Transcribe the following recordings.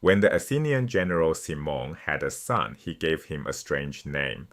When the Athenian general Cimon had a son, he gave him a strange name,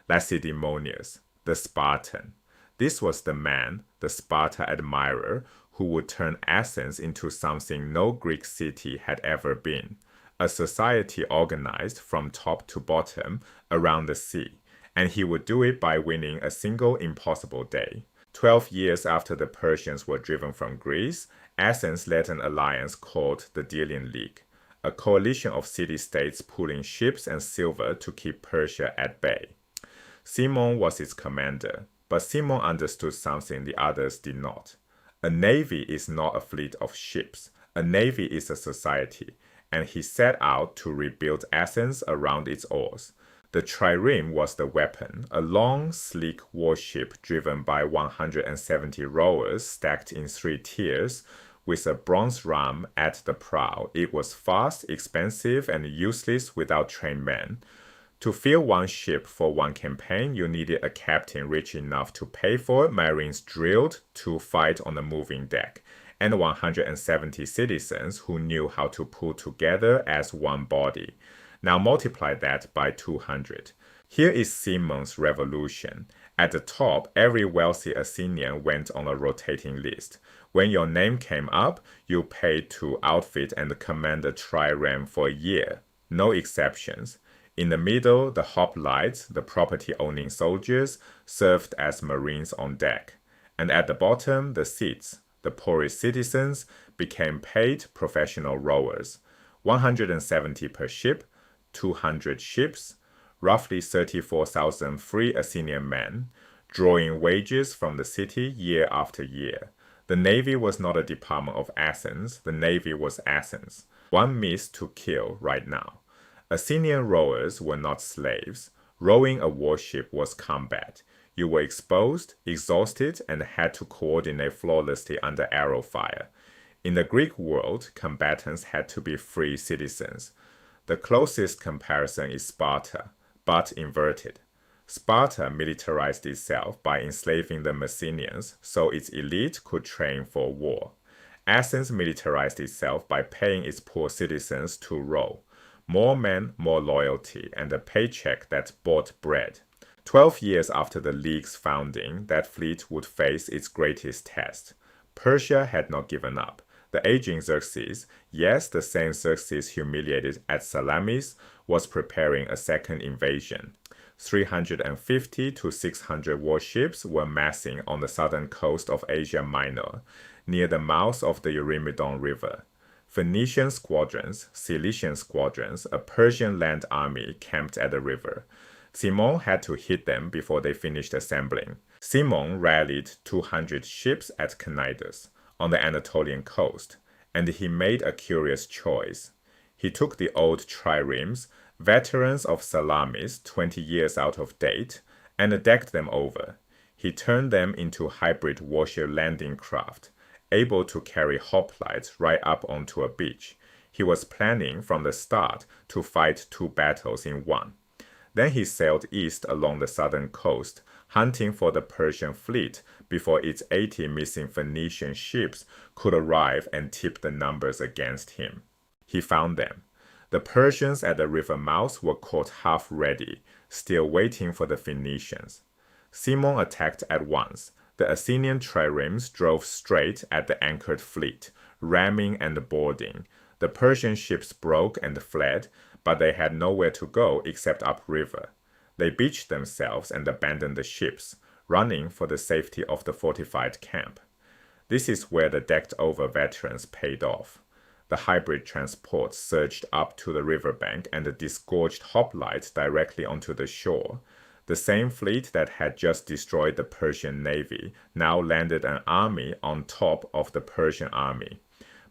Lacedaemonius, the Spartan. This was the man, the Sparta admirer, who would turn Athens into something no Greek city had ever been, a society organized from top to bottom around the sea, and he would do it by winning a single impossible day. 12 years after the Persians were driven from Greece, Athens led an alliance called the Delian League, a coalition of city-states pooling ships and silver to keep Persia at bay. Cimon was its commander, but Cimon understood something the others did not. A navy is not a fleet of ships. A navy is a society, and he set out to rebuild Athens around its oars. The trireme was the weapon, a long, sleek warship driven by 170 rowers stacked in 3 tiers, with a bronze ram at the prow. It was fast, expensive, and useless without trained men. To fill one ship for one campaign, you needed a captain rich enough to pay for it, marines drilled to fight on the moving deck, and 170 citizens who knew how to pull together as one body. Now multiply that by 200. Here is Cimon's revolution. At the top, every wealthy Athenian went on a rotating list. When your name came up, you paid to outfit and command the trireme for a year. No exceptions. In the middle, the hoplites, the property-owning soldiers, served as marines on deck. And at the bottom, the thetes, the poorest citizens, became paid professional rowers. 170 per ship, 200 ships, roughly 34,000 free Athenian men, drawing wages from the city year after year. The navy was not a department of Athens, the navy was Athens. One miss to kill right now. Athenian rowers were not slaves. Rowing a warship was combat. You were exposed, exhausted, and had to coordinate flawlessly under arrow fire. In the Greek world, combatants had to be free citizens. The closest comparison is Sparta, but inverted. Sparta militarized itself by enslaving the Messenians so its elite could train for war. Athens militarized itself by paying its poor citizens to row. More men, more loyalty, and a paycheck that bought bread. 12 years after the League's founding, that fleet would face its greatest test. Persia had not given up. The aging Xerxes, yes, the same Xerxes humiliated at Salamis, was preparing a second invasion. 350 to 600 warships were massing on the southern coast of Asia Minor, near the mouth of the Eurymedon River. Phoenician squadrons, Cilician squadrons, a Persian land army camped at the river. Cimon had to hit them before they finished assembling. Cimon rallied 200 ships at Cnidus, on the Anatolian coast, and he made a curious choice. He took the old triremes, veterans of Salamis 20 years out of date, and decked them over. He turned them into hybrid warship landing craft, able to carry hoplites right up onto a beach. He was planning from the start to fight 2 battles in one. Then he sailed east along the southern coast, hunting for the Persian fleet before its 80 missing Phoenician ships could arrive and tip the numbers against him. He found them. The Persians at the river mouth were caught half-ready, still waiting for the Phoenicians. Cimon attacked at once. The Athenian triremes drove straight at the anchored fleet, ramming and boarding. The Persian ships broke and fled, but they had nowhere to go except upriver. They beached themselves and abandoned the ships, running for the safety of the fortified camp. This is where the decked-over veterans paid off. The hybrid transport surged up to the riverbank and disgorged hoplites directly onto the shore. The same fleet that had just destroyed the Persian navy now landed an army on top of the Persian army.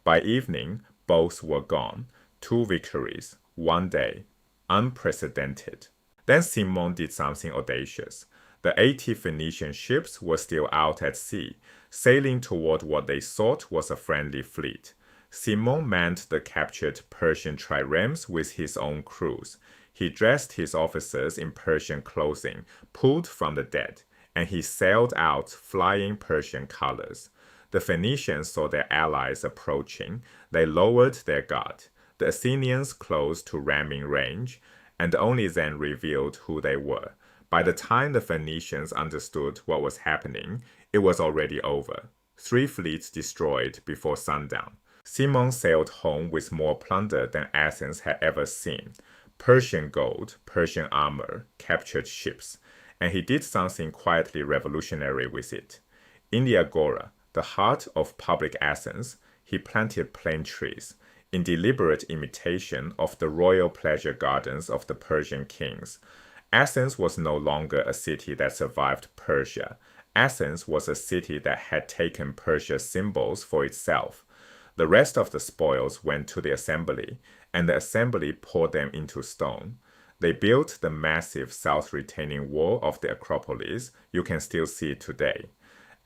By evening, both were gone. 2 victories, 1 day. Unprecedented. Then Cimon did something audacious. The 80 Phoenician ships were still out at sea, sailing toward what they thought was a friendly fleet. Cimon manned the captured Persian triremes with his own crews. He dressed his officers in Persian clothing, pulled from the dead, and he sailed out flying Persian colors. The Phoenicians saw their allies approaching. They lowered their guard. the Athenians close to ramming range, and only then revealed who they were. By the time the Phoenicians understood what was happening, it was already over. 3 fleets destroyed before sundown. Cimon sailed home with more plunder than Athens had ever seen. Persian gold, Persian armor, captured ships, and he did something quietly revolutionary with it. In the Agora, the heart of public Athens, he planted plane trees, in deliberate imitation of the royal pleasure gardens of the Persian kings. Athens was no longer a city that survived Persia. Athens was a city that had taken Persia's symbols for itself. The rest of the spoils went to the assembly, and the assembly poured them into stone. They built the massive south retaining wall of the Acropolis, you can still see it today.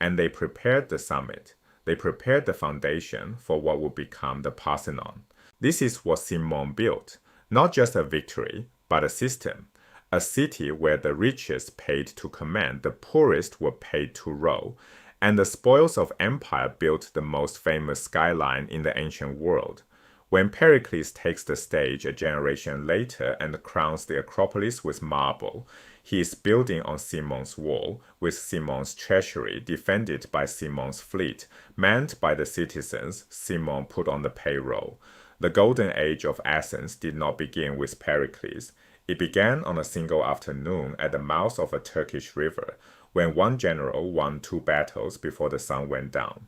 And they prepared the summit. They prepared the foundation for what would become the Parthenon. This is what Cimon built, not just a victory, but a system. A city where the richest paid to command, the poorest were paid to rule, and the spoils of empire built the most famous skyline in the ancient world. When Pericles takes the stage a generation later and crowns the Acropolis with marble, he is building on Cimon's wall, with Cimon's treasury defended by Cimon's fleet, manned by the citizens Cimon put on the payroll. The golden age of Athens did not begin with Pericles. It began on a single afternoon at the mouth of a Turkish river, when one general won 2 battles before the sun went down.